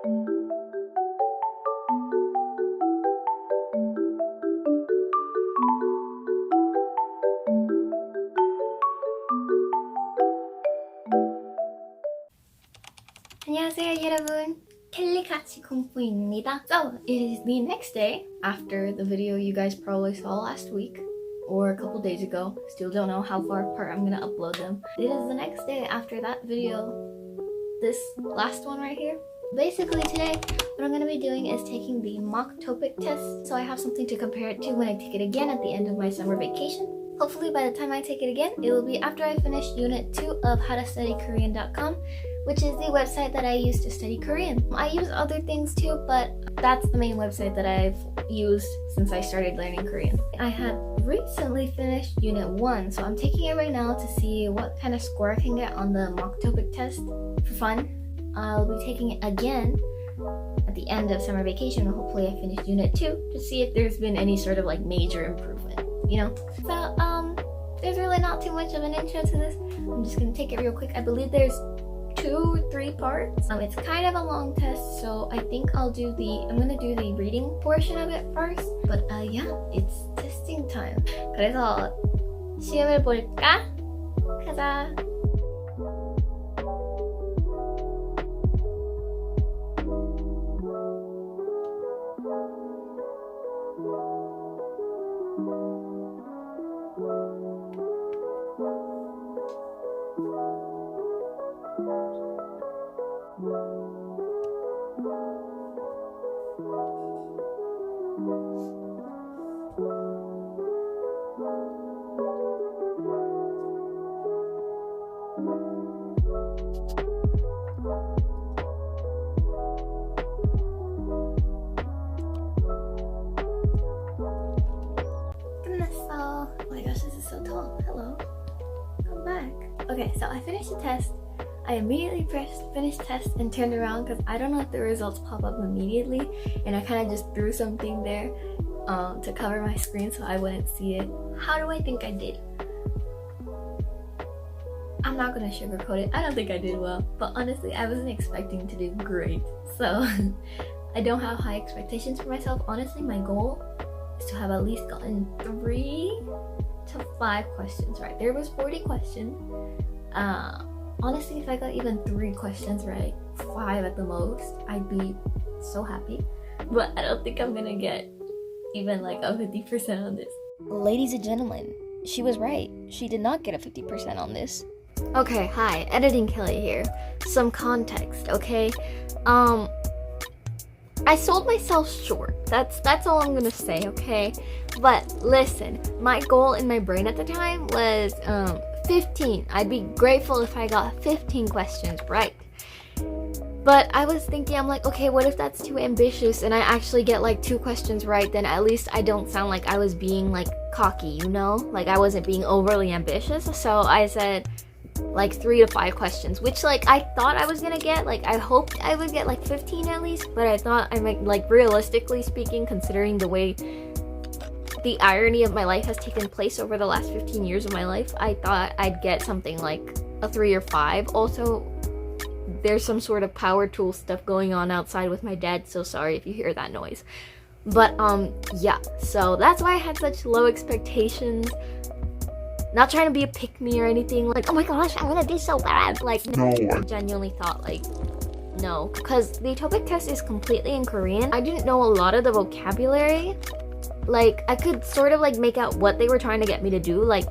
안녕하세요 여러분, 캘리같이 공부입니다. So, it is the next day after the video you guys probably saw last week or a couple days ago. Still don't know how far apart I'm gonna upload them. It is the next day after that video, this last one right here. Basically today, what I'm gonna be doing is taking the mock TOPIK test, so I have something to compare it to when I take it again at the end of my summer vacation. Hopefully by the time I take it again, it will be after I finish Unit 2 of howtostudykorean.com, which is the website that I use to study Korean. I use other things too, but that's the main website that I've used since I started learning Korean. I had recently finished Unit 1, so I'm taking it right now to see what kind of score I can get on the mock TOPIK test for fun. I'll be taking it again at the end of summer vacation, and hopefully I finish Unit 2 to see if there's been any sort of like major improvement, you know? So, there's really not too much of an intro to this. I'm just gonna take it real quick. I believe there's 2 or 3 parts. It's kind of a long test, so I think I'm gonna do the reading portion of it first. But yeah, it's testing time. 그래서 시험을 볼까? 가자. Oh my gosh, this is so tall. Hello. Come back. Okay, so I finished the test. I immediately pressed finish test and turned around because I don't know if the results pop up immediately, and I kind of just threw something there to cover my screen so I wouldn't see it. How do I think I did? I'm not gonna sugarcoat it. I don't think I did well, but honestly, I wasn't expecting to do great. So I don't have high expectations for myself. Honestly, my goal is to have at least gotten 3 to 5 questions right. There was 40 questions. Honestly, if I got even 3 questions right, 5 at the most, I'd be so happy. But I don't think I'm gonna get even like a 50% on this. Ladies and gentlemen, she was right. She did not get a 50% on this. Okay, hi, Editing Kelly here. Some context, okay? I sold myself short. That's all I'm gonna say, okay? But listen, my goal in my brain at the time was 15. I'd be grateful if I got 15 questions right. But I was thinking, I'm like, okay, what if that's too ambitious and I actually get like 2 questions right? Then at least I don't sound like I was being like cocky, you know? Like I wasn't being overly ambitious. So I said like 3 to 5 questions, which like I thought I was gonna get. Like I hoped I would get like 15 at least, but I thought I might, like realistically speaking, considering the way the irony of my life has taken place over the last 15 years of my life, I thought I'd get something like a 3 or 5. Also, there's some sort of power tool stuff going on outside with my dad, so sorry if you hear that noise. But yeah, so that's why I had such low expectations. Not trying to be a pick-me or anything, like, oh my gosh, I'm gonna do so bad. Like, no, I genuinely thought, like, no. Because the TOPIK test is completely in Korean. I didn't know a lot of the vocabulary. Like, I could sort of, like, make out what they were trying to get me to do. Like,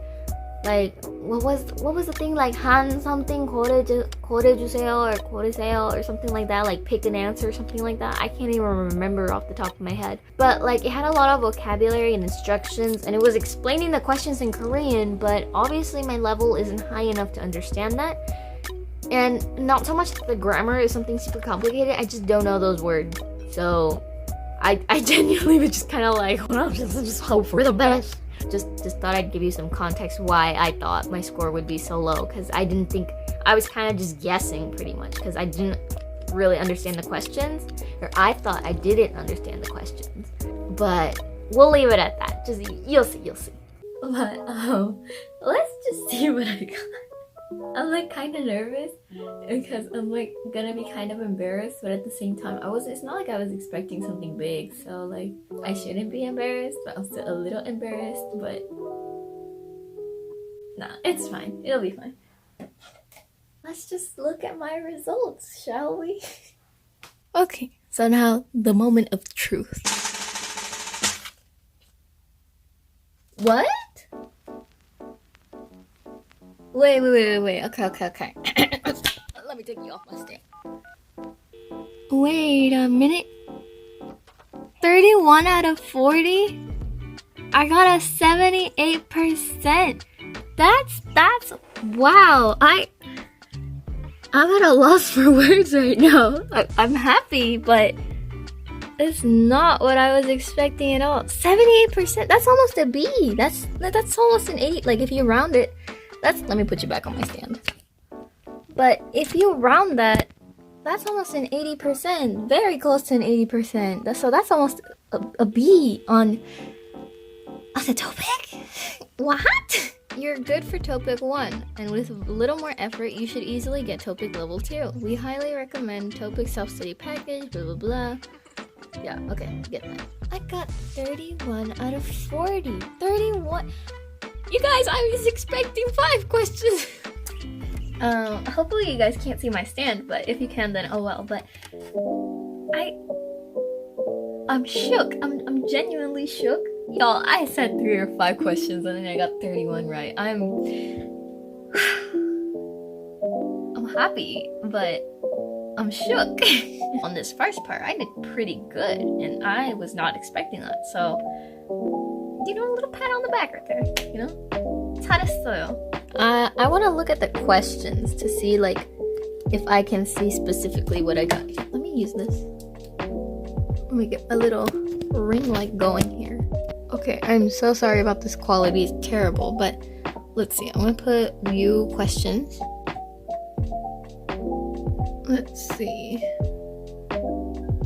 what was the thing? Like, 한 something, 고르주세요 or 고르세요 or something like that. Like, pick an answer or something like that. I can't even remember off the top of my head. But, like, it had a lot of vocabulary and instructions, and it was explaining the questions in Korean, but obviously my level isn't high enough to understand that. And not so much that the grammar is something super complicated, I just don't know those words. So, I genuinely was just kind of like, well, just hope for the best. Just thought I'd give you some context why I thought my score would be so low, because I didn't think, I was kind of just guessing pretty much, because I didn't really understand the questions, or I thought I didn't understand the questions. But we'll leave it at that. Just you'll see. But let's just see what I got. I'm like kind of nervous because I'm like gonna be kind of embarrassed, but at the same time, it's not like I was expecting something big, so like I shouldn't be embarrassed, but I'm still a little embarrassed, but nah, it's fine. It'll be fine. Let's just look at my results, shall we? Okay, so now the moment of truth. What? Wait. Okay. Let me take you off my stand. Wait a minute. 31 out of 40? I got a 78%. That's wow. I'm at a loss for words right now. I'm happy, but it's not what I was expecting at all. 78%. That's almost a B. That's almost an 8. Like if you round it, let me put you back on my stand. But if you round that, that's almost an 80%. Very close to an 80%. So that's almost a B on the topic. What? You're good for topic 1, and with a little more effort, you should easily get topic level 2. We highly recommend topic self-study package, blah blah blah. Yeah, okay, get that. I got 31 out of 40. 31. You guys, I was expecting 5 questions. Hopefully you guys can't see my stand, but if you can, then oh well. But I'm shook. I'm genuinely shook. Y'all, I said 3 or 5 questions and then I got 31 right. I'm happy, but I'm shook. On this first part, I did pretty good, and I was not expecting that. So, you know, a little pat on the back right there. You know, 잘했어요. I want to look at the questions to see like if I can see specifically what I got. Let me use this. Let me get a little ring light going here. Okay, I'm so sorry about this quality. It's terrible, but let's see. I'm gonna put view questions. Let's see.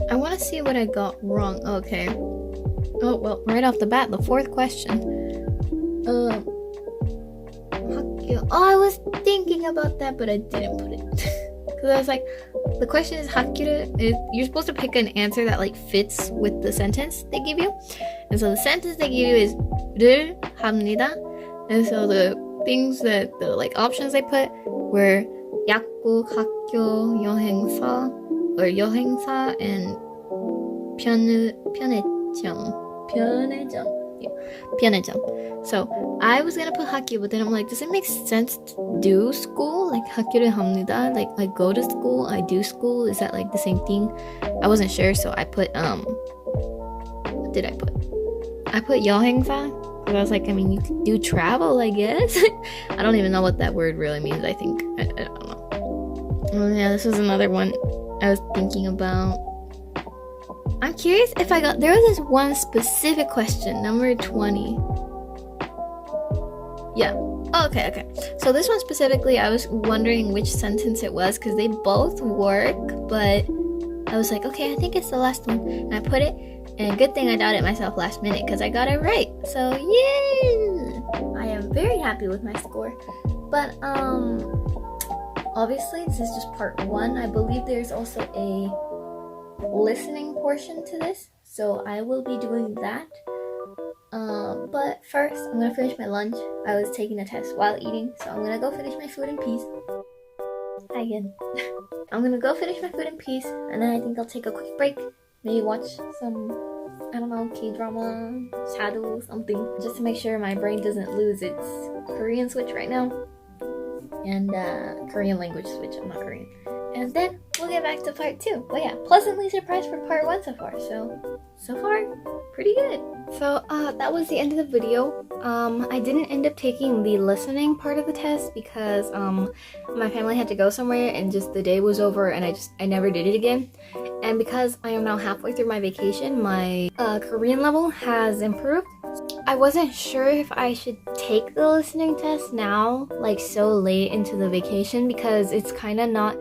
I want to see what I got wrong. Okay. Oh, well, right off the bat, the 4th question. Oh, I was thinking about that, but I didn't put it. Because I was like, the question is you're supposed to pick an answer that like fits with the sentence they give you. And so the sentence they give you is 를 합니다. And so the things the like options they put were 약국, 학교, 여행사, or 여행사, and 편의점. So I was gonna put 학교, but then I'm like, does it make sense to do school? Like 학교를 합니다. Like I go to school, I do school. Is that like the same thing? I wasn't sure, so I put what did I put? I put 여행사. I was like, I mean, you can do travel, I guess. I don't even know what that word really means. I think I don't know. Oh yeah, this was another one I was thinking about. I'm curious if I got. There was this one specific question, number 20. Yeah. Oh, okay. So this one specifically, I was wondering which sentence it was because they both work, but I was like, okay, I think it's the last one, and I put it. And good thing I got it myself last minute because I got it right. So yeah, I am very happy with my score. But obviously this is just part 1. I believe there's also a listening portion to this, so I will be doing that. But first, I'm gonna finish my lunch. I was taking a test while eating, so I'm gonna go finish my food in peace. Hi again. I'm gonna go finish my food in peace, and then I think I'll take a quick break. Maybe watch some, I don't know, K-drama, shadow, something, just to make sure my brain doesn't lose its Korean switch right now. And Korean language switch. I'm not Korean. And then we'll get back to part 2. But yeah, pleasantly surprised for part 1 so far. So far, pretty good. So that was the end of the video. I didn't end up taking the listening part of the test because my family had to go somewhere and just the day was over and I never did it again. And because I am now halfway through my vacation, my Korean level has improved. I wasn't sure if I should take the listening test now, like so late into the vacation, because it's kind of not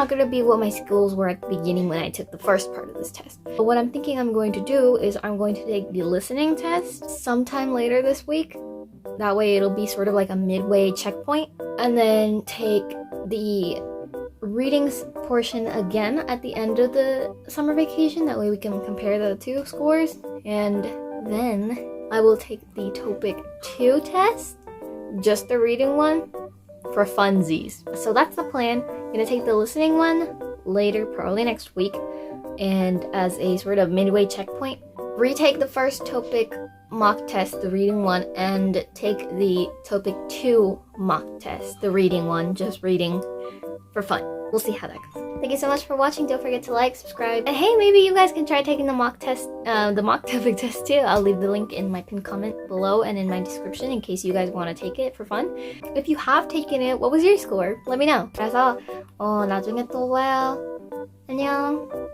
going to be what my skills were at the beginning when I took the first part of this test. But what I'm thinking I'm going to do is I'm going to take the listening test sometime later this week. That way it'll be sort of like a midway checkpoint. And then take the readings portion again at the end of the summer vacation. That way we can compare the two scores. And then I will take the TOPIK 2 test, just the reading one, for funsies. So that's the plan. I'm gonna take the listening one later, probably next week, and as a sort of midway checkpoint, retake the first TOPIK mock test, the reading one, and take the TOPIK 2 mock test, the reading one, just reading for fun. We'll see how that goes. Thank you so much for watching. Don't forget to like, subscribe, and hey, maybe you guys can try taking the mock test, the mock TOPIK test too. I'll leave the link in my pinned comment below and in my description in case you guys want to take it for fun. If you have taken it, what was your score? Let me know. 그래서 나중에 또 봐요. 안녕.